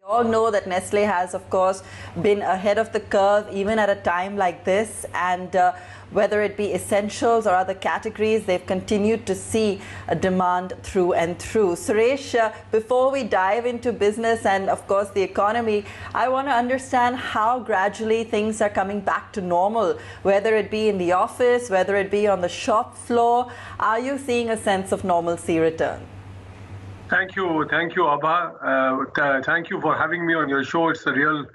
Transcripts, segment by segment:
all know that Nestle has, of course, been ahead of the curve even at a time like this, and whether it be essentials or other categories, they've continued to see a demand through and through. Suresh, before we dive into business and, of course, the economy, I want to understand how gradually things are coming back to normal, whether it be in the office, whether it be on the shop floor. Are you seeing a sense of normalcy return? Thank you, Abha. Thank you for having me on your show. It's a real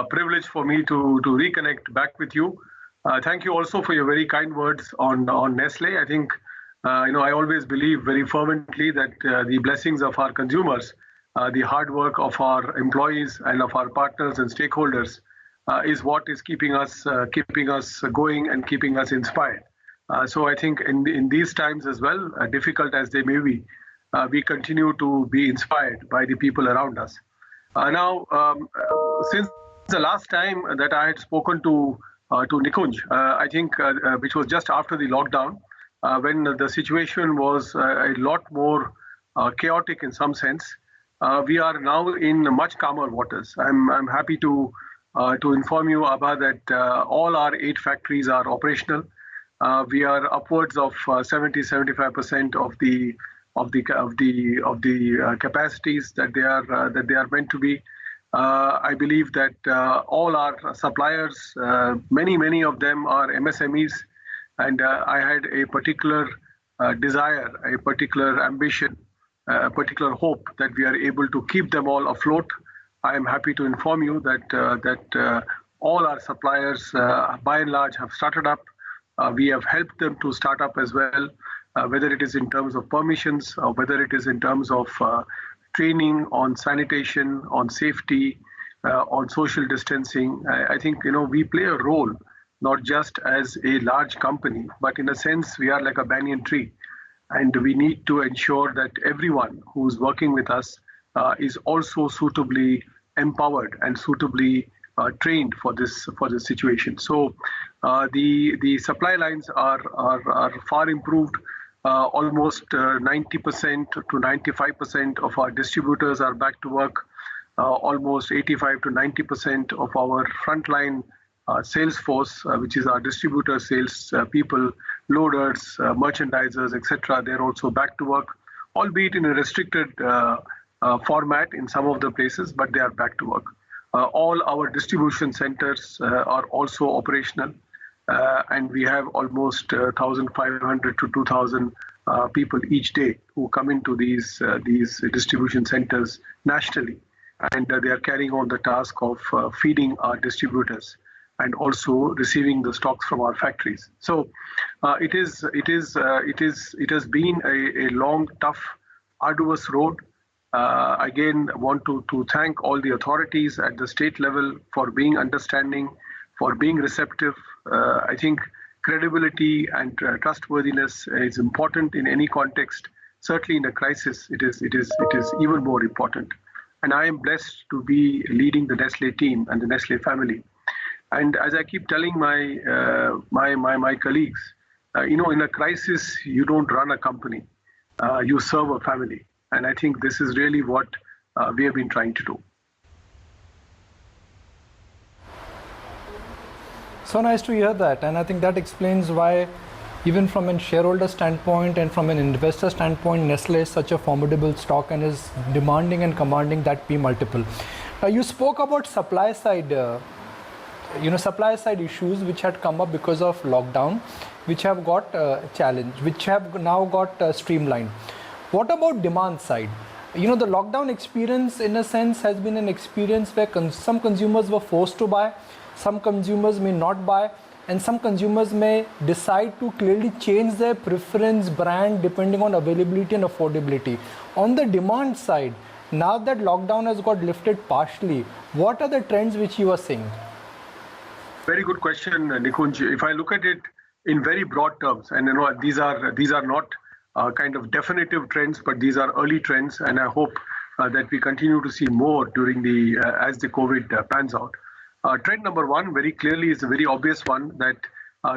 privilege for me to reconnect back with you. Thank you also for your very kind words on Nestle. I think I always believe very fervently that the blessings of our consumers, the hard work of our employees and of our partners and stakeholders is what is keeping us going and keeping us inspired. So I think in these times as well, difficult as they may be, we continue to be inspired by the people around us. Since the last time that I had spoken to Nikunj, I think which was just after the lockdown, when the situation was a lot more chaotic in some sense, we are now in much calmer waters. I'm happy to inform you, Abha, that all our 8 factories are operational. We are upwards of 70-75% of the capacities that they are meant to be. I believe that all our suppliers, many of them are MSMEs, and I had a particular desire, a particular ambition, a particular hope that we are able to keep them all afloat. I am happy to inform you that all our suppliers, by and large, have started up. We have helped them to start up as well. Whether it is in terms of permissions or whether it is in terms of training on sanitation, on safety, on social distancing. I think we play a role not just as a large company, but in a sense we are like a banyan tree, and we need to ensure that everyone who is working with us is also suitably empowered and suitably trained for this situation. So the supply lines are far improved. Almost 90% to 95% of our distributors are back to work. Almost 85 to 90% of our frontline sales force, which is our distributor sales people, loaders, merchandisers, etc., they're also back to work, albeit in a restricted format in some of the places, but they are back to work. All our distribution centers are also operational. And we have almost 1,500 to 2,000 people each day who come into these distribution centers nationally, and they are carrying on the task of feeding our distributors and also receiving the stocks from our factories. So it has been a long, tough, arduous road. Again, I want to thank all the authorities at the state level for being understanding, for being receptive. I think credibility and trustworthiness is important in any context. Certainly in a crisis, it is even more important. And I am blessed to be leading the Nestle team and the Nestle family. And as I keep telling my colleagues, in a crisis, you don't run a company, you serve a family. And I think this is really what we have been trying to do. So nice to hear that, and I think that explains why, even from a shareholder standpoint and from an investor standpoint, Nestle is such a formidable stock and is demanding and commanding that P multiple. You spoke about supply side issues which had come up because of lockdown, which have got challenged, which have now got streamlined. What about demand side? The lockdown experience, in a sense, has been an experience where some consumers were forced to buy. Some consumers may not buy, and some consumers may decide to clearly change their preference brand depending on availability and affordability. On the demand side, now that lockdown has got lifted partially, what are the trends which you are seeing? Very good question, Nikunj. If I look at it in very broad terms, and these are not kind of definitive trends, but these are early trends, and I hope that we continue to see more during as the COVID pans out. Trend number one very clearly is a very obvious one, that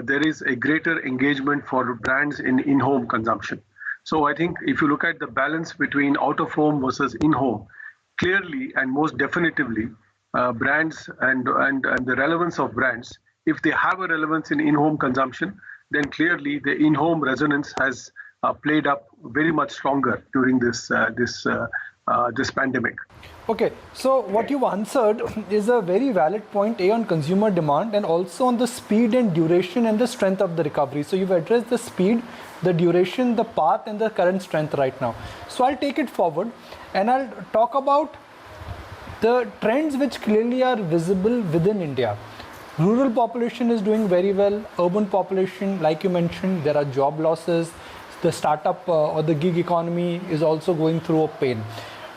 there is a greater engagement for brands in home consumption. So I think if you look at the balance between out of home versus in home, clearly and most definitively, brands and the relevance of brands, if they have a relevance in in-home consumption, then clearly the in-home resonance has played up very much stronger during this pandemic. Okay, so what you've answered is a very valid point, A, on consumer demand, and also on the speed and duration and the strength of the recovery. So you've addressed the speed, the duration, the path, and the current strength right now. So I'll take it forward and I'll talk about the trends which clearly are visible within India. Rural population is doing very well. Urban population, like you mentioned, there are job losses. The startup or the gig economy is also going through a pain.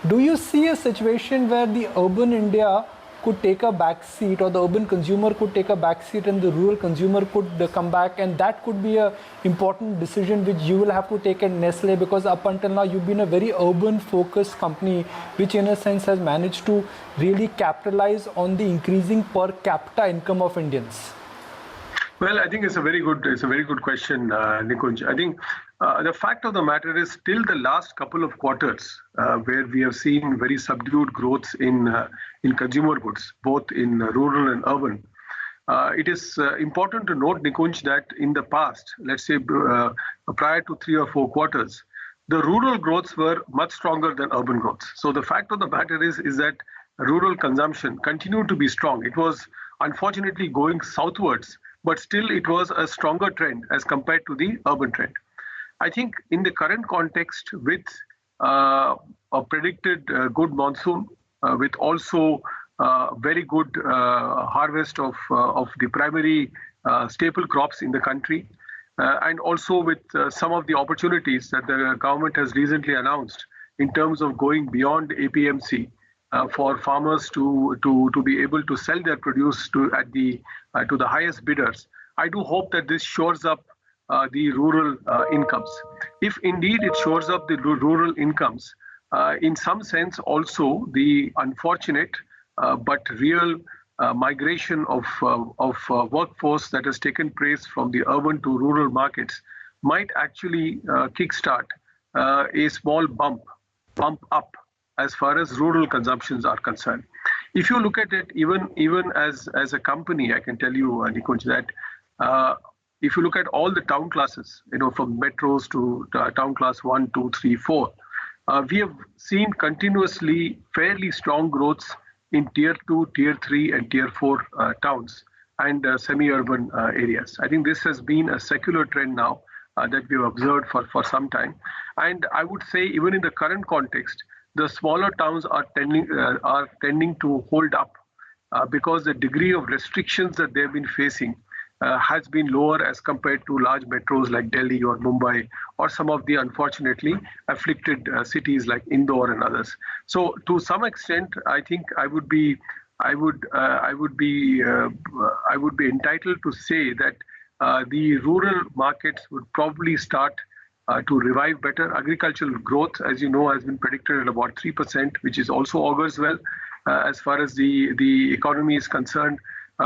Do you see a situation where the urban India could take a back seat, or the urban consumer could take a back seat and the rural consumer could come back, and that could be a important decision which you will have to take at Nestle, because up until now you've been a very urban focused company which in a sense has managed to really capitalize on the increasing per capita income of Indians? Well, I think it's a very good question, Nikunj. I think the fact of the matter is, still the last couple of quarters where we have seen very subdued growth in consumer goods, both in rural and urban. It is important to note, Nikunj, that in the past, let's say prior to 3 or 4 quarters, the rural growths were much stronger than urban growths. So the fact of the matter is that rural consumption continued to be strong. It was unfortunately going southwards, but still it was a stronger trend as compared to the urban trend. I think in the current context, with a predicted good monsoon, with also very good harvest of the primary staple crops in the country, and also with some of the opportunities that the government has recently announced in terms of going beyond APMC for farmers to be able to sell their produce to the highest bidders. I do hope that this shores up the rural incomes. If indeed it shores up the rural incomes, in some sense also the unfortunate but real migration of workforce that has taken place from the urban to rural markets might actually kickstart a small bump up as far as rural consumptions are concerned. If you look at it, even as a company, I can tell you, Nikunj, that if you look at all the town classes, from metros to town class 1, 2, 3, 4, we have seen continuously fairly strong growths in tier 2, tier 3, and tier 4 towns and semi-urban areas. I think this has been a secular trend now that we've observed for some time. And I would say even in the current context, the smaller towns are tending to hold up because the degree of restrictions that they've been facing has been lower as compared to large metros like Delhi or Mumbai, or some of the unfortunately afflicted cities like Indore and others. So to some extent, I think I would be entitled to say that the rural markets would probably start to revive better. Agricultural growth, as you know, has been predicted at about 3%, which is also augurs well as far as the economy is concerned.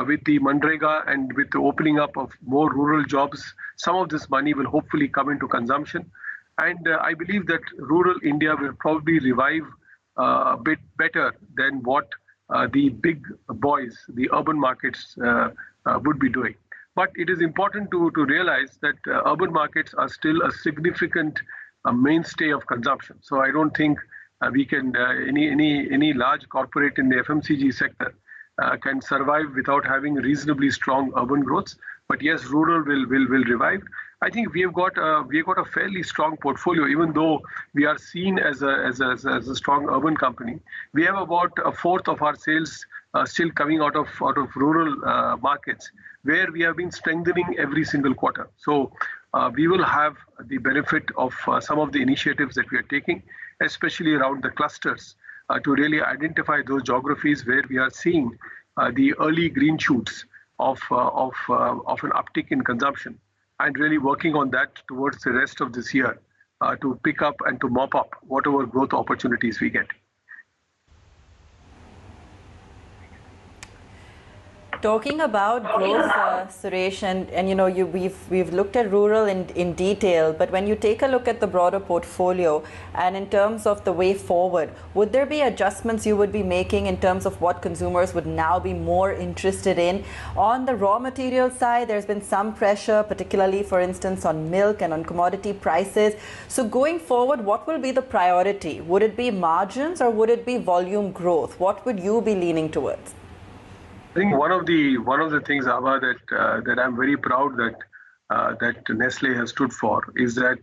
With the Manrega and with the opening up of more rural jobs, some of this money will hopefully come into consumption. And I believe that rural India will probably revive a bit better than what the big boys, the urban markets, would be doing. But it is important to realize that urban markets are still a significant mainstay of consumption. So I don't think we can, any large corporate in the FMCG sector can survive without having reasonably strong urban growths. But yes, rural will revive. I think we have got a fairly strong portfolio, even though we are seen as a strong urban company. We have about a fourth of our sales still coming out of rural markets, where we have been strengthening every single quarter. So we will have the benefit of some of the initiatives that we are taking, especially around the clusters, to really identify those geographies where we are seeing the early green shoots of an uptick in consumption, and really working on that towards the rest of this year to pick up and to mop up whatever growth opportunities we get. Talking about growth, Suresh, and we've looked at rural in detail, but when you take a look at the broader portfolio and in terms of the way forward, would there be adjustments you would be making in terms of what consumers would now be more interested in? On the raw material side, there's been some pressure, particularly, for instance, on milk and on commodity prices. So going forward, what will be the priority? Would it be margins or would it be volume growth? What would you be leaning towards? I think one of the things, Abha, that I'm very proud that Nestle has stood for is that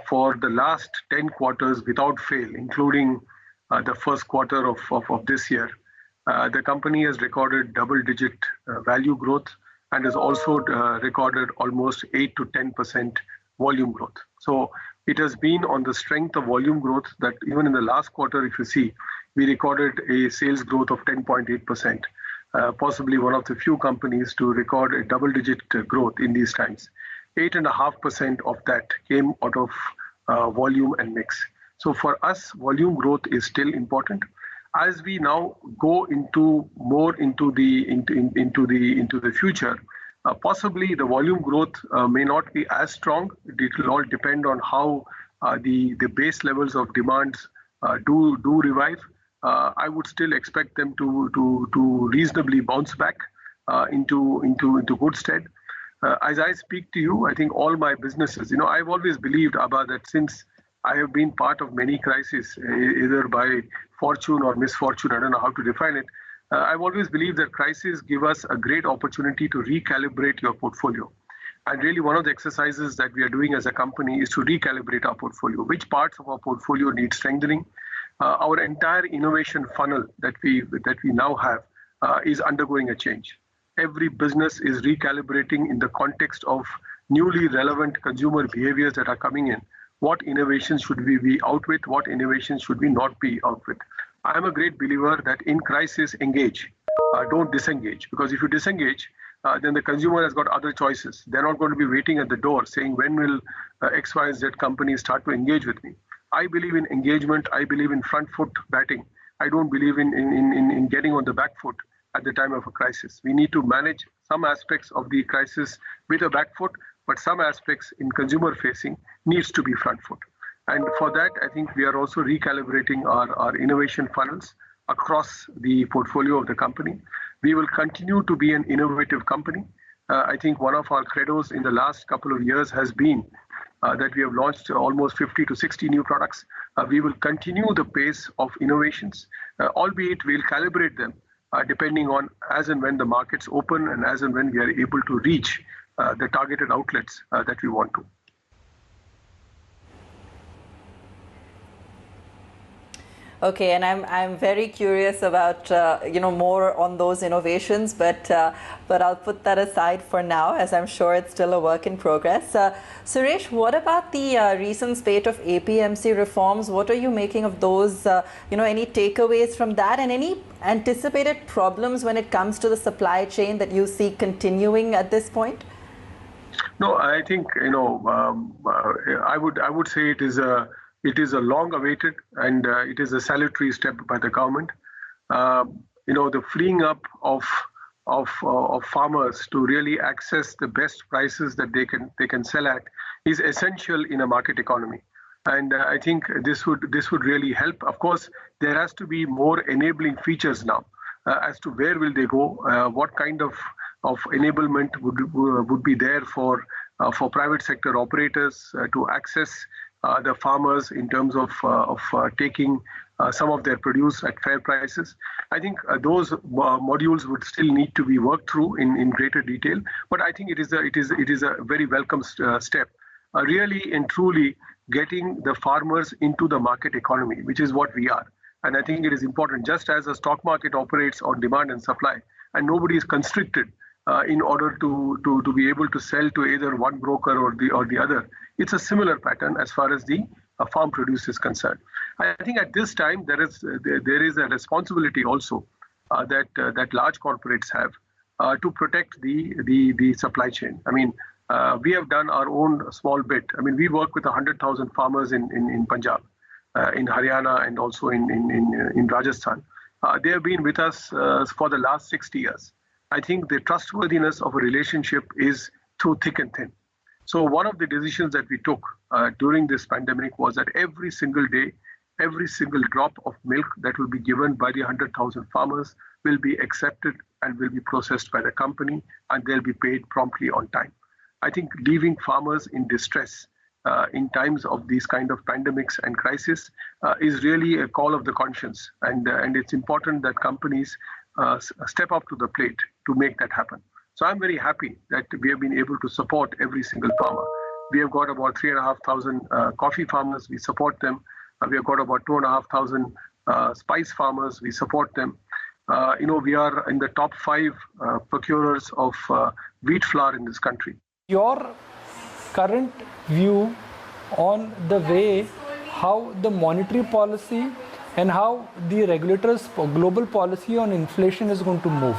for the last 10 quarters without fail, including the first quarter of this year, the company has recorded double-digit value growth and has also recorded almost 8 to 10% volume growth. So it has been on the strength of volume growth that even in the last quarter, if you see, we recorded a sales growth of 10.8%. Possibly one of the few companies to record a double-digit growth in these times. 8.5% of that came out of volume and mix. So for us, volume growth is still important. As we now go into the future, possibly the volume growth may not be as strong. It will all depend on how the base levels of demands do revive. I would still expect them to reasonably bounce back into good stead. As I speak to you, I think all my businesses, I've always believed, Abba, that since I have been part of many crises, either by fortune or misfortune, I don't know how to define it. I've always believed that crises give us a great opportunity to recalibrate your portfolio. And really, one of the exercises that we are doing as a company is to recalibrate our portfolio. Which parts of our portfolio need strengthening? Our entire innovation funnel that we now have is undergoing a change. Every business is recalibrating in the context of newly relevant consumer behaviors that are coming in. What innovations should we be out with? What innovations should we not be out with? I am a great believer that in crisis, engage. Don't disengage. Because if you disengage, then the consumer has got other choices. They're not going to be waiting at the door saying, when will X, Y, Z companies start to engage with me? I believe in engagement. I believe in front foot batting. I don't believe in getting on the back foot at the time of a crisis. We need to manage some aspects of the crisis with a back foot, but some aspects in consumer facing needs to be front foot. And for that, I think we are also recalibrating our innovation funnels across the portfolio of the company. We will continue to be an innovative company. I think one of our credos in the last couple of years has been that we have launched almost 50 to 60 new products. We will continue the pace of innovations, albeit we'll calibrate them depending on as and when the markets open and as and when we are able to reach the targeted outlets that we want to. Okay, and I'm very curious about more on those innovations, but I'll put that aside for now, as I'm sure it's still a work in progress. Suresh, what about the recent spate of APMC reforms? What are you making of those? Any takeaways from that, and any anticipated problems when it comes to the supply chain that you see continuing at this point? No, I think I would say it is a long-awaited and it is a salutary step by the government. The freeing up of farmers to really access the best prices that they can sell at is essential in a market economy. And I think this would really help. Of course, there has to be more enabling features now as to where will they go, what kind of enablement would be there for private sector operators to access the farmers in terms of taking some of their produce at fair prices. I think those modules would still need to be worked through in greater detail. But I think it is a very welcome step, really and truly getting the farmers into the market economy, which is what we are. And I think it is important, just as a stock market operates on demand and supply, and nobody is constricted in order to be able to sell to either one broker or the other. It's a similar pattern as far as the farm produce is concerned. I think at this time there is a responsibility also that large corporates have to protect the supply chain. I mean, we have done our own small bit. I mean, we work with 100,000 farmers in Punjab, in Haryana, and also in Rajasthan. They have been with us for the last 60 years. I think the trustworthiness of a relationship is through thick and thin. So one of the decisions that we took during this pandemic was that every single day, every single drop of milk that will be given by the 100,000 farmers will be accepted and will be processed by the company, and they'll be paid promptly on time. I think leaving farmers in distress in times of these kind of pandemics and crisis is really a call of the conscience, and it's important that companies step up to the plate to make that happen. So I'm very happy that we have been able to support every single farmer. We have got about 3,500 coffee farmers. We support them. We have got about 2,500 spice farmers. We support them. We are in the top 5 procurers of wheat flour in this country. Your current view on the way how the monetary policy and how the regulators' global policy on inflation is going to move.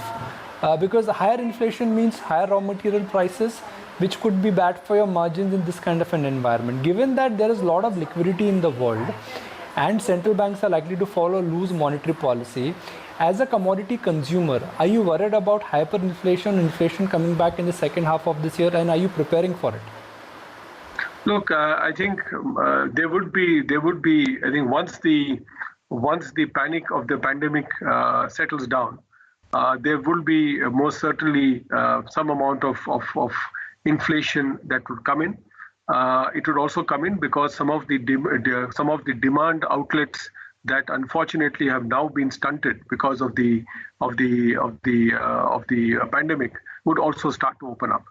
Because higher inflation means higher raw material prices, which could be bad for your margins in this kind of an environment. Given that there is a lot of liquidity in the world and central banks are likely to follow loose monetary policy, as a commodity consumer, are you worried about hyperinflation, inflation coming back in the second half of this year, and are you preparing for it? Look, I think there would be. I think once the panic of the pandemic settles down, there will be most certainly some amount of inflation that would come in. It would also come in because some of the demand outlets that unfortunately have now been stunted because of the pandemic would also start to open up.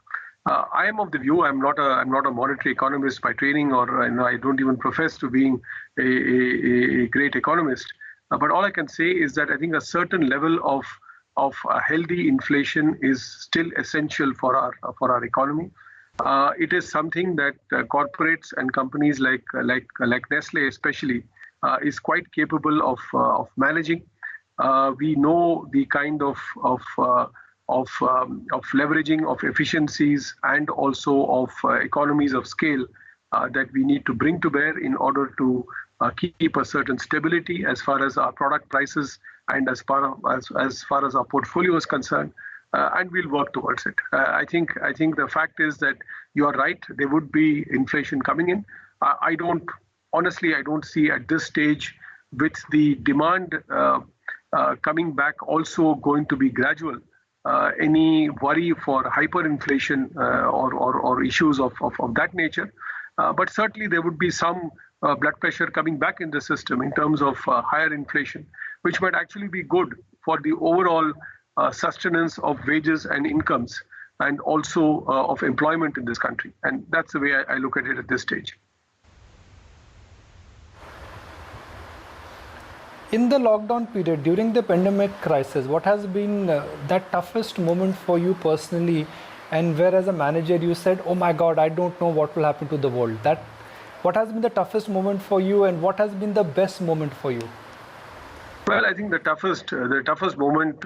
I am of the view, I'm not a monetary economist by training, or I don't even profess to being a great economist. But all I can say is that I think a certain level of healthy inflation is still essential for our economy. It is something that corporates and companies like Nestle especially is quite capable of managing. We know the kind of leveraging of efficiencies and also of economies of scale that we need to bring to bear in order to keep a certain stability as far as our product prices and as far as our portfolio is concerned, and we'll work towards it. I think the fact is that you are right. There would be inflation coming in. I don't see at this stage, with the demand coming back also going to be gradual, any worry for hyperinflation or issues of that nature. But certainly there would be some blood pressure coming back in the system in terms of higher inflation, which might actually be good for the overall sustenance of wages and incomes, and also of employment in this country. And that's the way I look at it at this stage. In the lockdown period, during the pandemic crisis, what has been that toughest moment for you personally, and where as a manager you said, oh my God, I don't know what will happen to the world? What has been the toughest moment for you, and what has been the best moment for you? Well, I think the toughest moment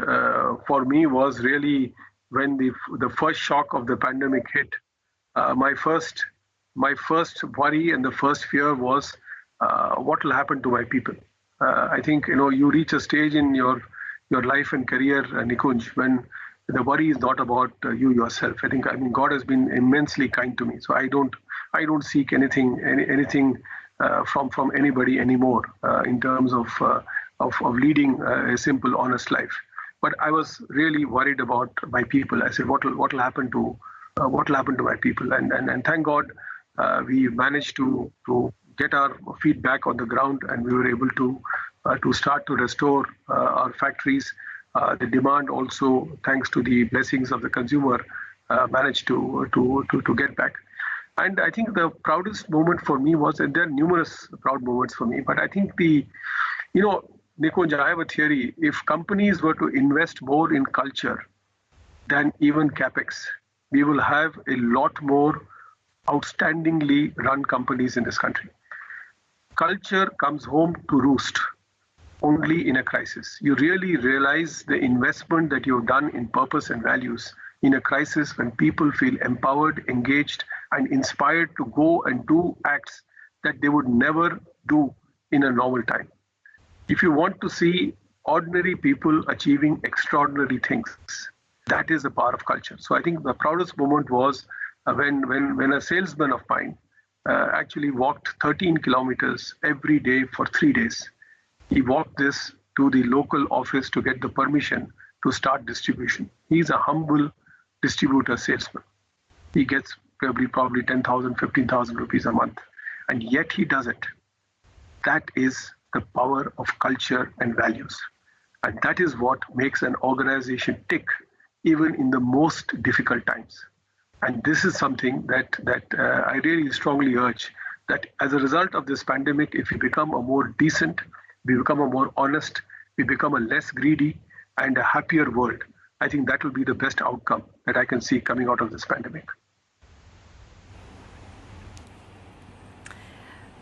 for me was really when the first shock of the pandemic hit. My first worry and the first fear was what will happen to my people. I think you reach a stage in your life and career, Nikunj, when the worry is not about you yourself. I mean God has been immensely kind to me, so I don't seek anything from anybody anymore in terms of leading a simple, honest life. But I was really worried about my people. I said, what will happen to my people? And thank God we managed to get our feet back on the ground, and we were able to start to restore our factories. The demand also, thanks to the blessings of the consumer, managed to get back. And I think the proudest moment for me was, and there are numerous proud moments for me, but I think Nikunj, I have a theory. If companies were to invest more in culture than even capex, we will have a lot more outstandingly run companies in this country. Culture comes home to roost only in a crisis. You really realize the investment that you've done in purpose and values in a crisis, when people feel empowered, engaged, and inspired to go and do acts that they would never do in a normal time. If you want to see ordinary people achieving extraordinary things, That is the power of culture. So I think the proudest moment was when a salesman of mine actually walked 13 kilometers every day for 3 days. He walked this to the local office to get the permission to start distribution. He's a humble distributor salesman. He gets probably 10,000, 15,000 rupees a month. And yet he does it. That is the power of culture and values. And that is what makes an organization tick, even in the most difficult times. And this is something that I really strongly urge, that as a result of this pandemic, if we become a more decent, we become a more honest, we become a less greedy and a happier world, I think that will be the best outcome that I can see coming out of this pandemic.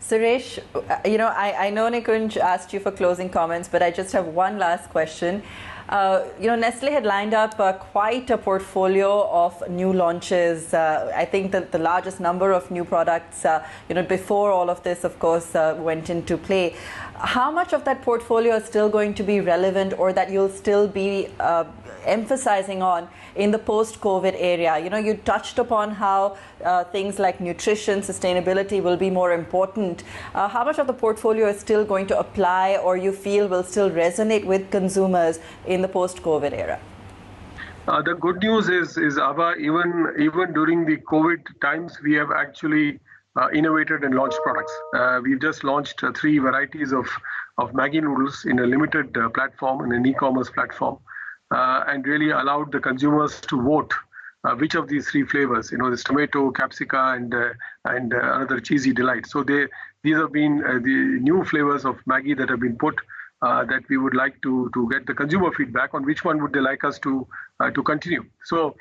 Suresh, I know Nikunj asked you for closing comments, but I just have one last question. Nestle had lined up quite a portfolio of new launches. I think that the largest number of new products, before all of this, of course, went into play. How much of that portfolio is still going to be relevant, or that you'll still be emphasizing on in the post-COVID area? You touched upon how things like nutrition, sustainability will be more important. How much of the portfolio is still going to apply, or you feel will still resonate with consumers in the post-COVID era? The good news is Abha, even during the COVID times, we have actually innovated and launched products. We've just launched 3 varieties of Maggi noodles in a limited platform, in an e-commerce platform, and really allowed the consumers to vote which of these 3 flavors, this tomato, capsica, and another cheesy delight. So these have been the new flavors of Maggi that have been put, that we would like to get the consumer feedback on which one would they like us to continue. So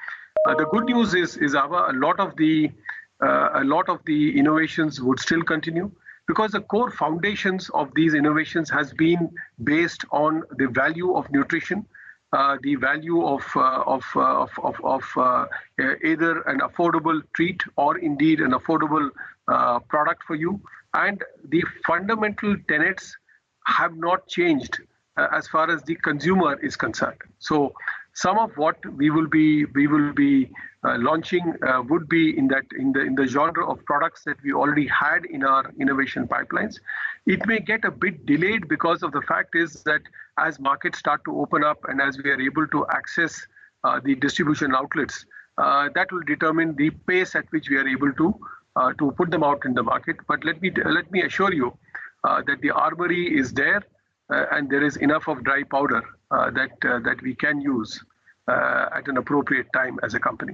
the good news is Abha, a lot of the innovations would still continue, because the core foundations of these innovations has been based on the value of nutrition, the value of either an affordable treat or indeed an affordable product for you, and the fundamental tenets have not changed as far as the consumer is concerned. So some of what we will be launching would be in the genre of products that we already had in our innovation pipelines. It may get a bit delayed because of the fact is that as markets start to open up and as we are able to access the distribution outlets, that will determine the pace at which we are able to put them out in the market. But let me assure you that the armory is there, and there is enough of dry powder that we can use at an appropriate time as a company.